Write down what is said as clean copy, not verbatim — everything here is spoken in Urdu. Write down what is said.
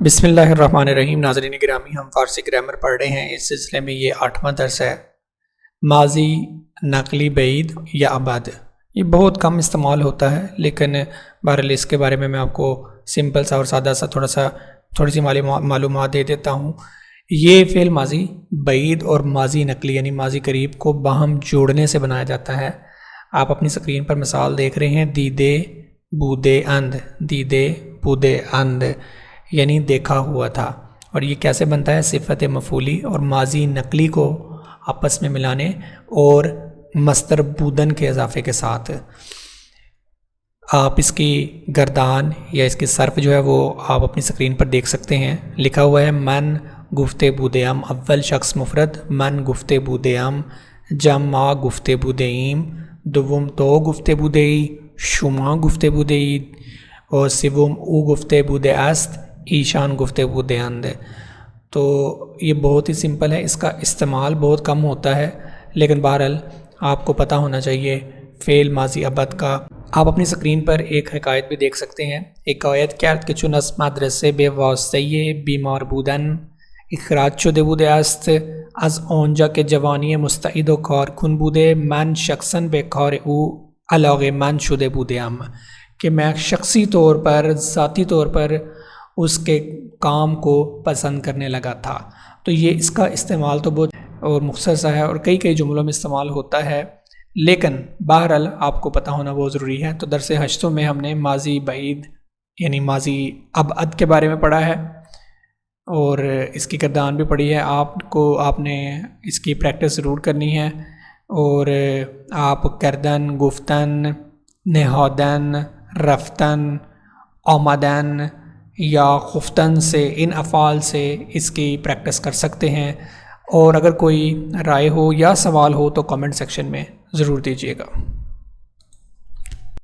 بسم اللہ الرحمن الرحیم۔ ناظرین گرامی، ہم فارسی گرامر پڑھ رہے ہیں۔ اس سلسلے میں یہ 8واں درس ہے، ماضی نقلی بعید یا ابد۔ یہ بہت کم استعمال ہوتا ہے، لیکن بہرحال اس کے بارے میں آپ کو سمپل سا اور سادہ سا تھوڑی سی معلومات دے دیتا ہوں۔ یہ فعل ماضی بعید اور ماضی نقلی یعنی ماضی قریب کو باہم جوڑنے سے بنایا جاتا ہے۔ آپ اپنی سکرین پر مثال دیکھ رہے ہیں، دیدے بودے اند، دیدے بودے اند یعنی دیکھا ہوا تھا۔ اور یہ کیسے بنتا ہے؟ صفت مفعولی اور ماضی نقلی کو آپس میں ملانے اور مصدر بودن کے اضافے کے ساتھ۔ آپ اس کی گردان یا اس کی صرف جو ہے وہ آپ اپنی سکرین پر دیکھ سکتے ہیں۔ لکھا ہوا ہے من گفتے بودیم، اول شخص مفرد من گفتے بودیم، جمع گفتے بودیم، دوم تو گفتے بودئی، شما گفتے بودئی اور سوم او گفتے بودے است، ایشان گفتے بودے اند۔ تو یہ بہت ہی سمپل ہے، اس کا استعمال بہت کم ہوتا ہے، لیکن بہرحال آپ کو پتہ ہونا چاہیے فعل ماضی ابد کا۔ آپ اپنی سکرین پر ایک حکایت بھی دیکھ سکتے ہیں۔ حکایت کرد که چون از مدرسه به واسطه بیمار بودن اخراج شده بوده است، از آنجا که جوانی مستعد و کارکن بوده من شخصاً به کار او علاقه‌مند شده بودم، کہ میں شخصی طور پر ذاتی طور پر اس کے کام کو پسند کرنے لگا تھا۔ تو یہ اس کا استعمال تو بہت اور مختصر سا ہے اور کئی جملوں میں استعمال ہوتا ہے، لیکن بہرحال آپ کو پتہ ہونا بہت ضروری ہے۔ تو درس ہشتوں میں ہم نے ماضی بعید یعنی ماضی ابد کے بارے میں پڑھا ہے اور اس کی گردان بھی پڑھی ہے۔ آپ نے اس کی پریکٹس ضرور کرنی ہے، اور آپ کردن، گفتن، نہادن، رفتن، آمدن یا خفتن سے، ان افعال سے اس کی پریکٹس کر سکتے ہیں۔ اور اگر کوئی رائے ہو یا سوال ہو تو کمنٹ سیکشن میں ضرور دیجیے گا۔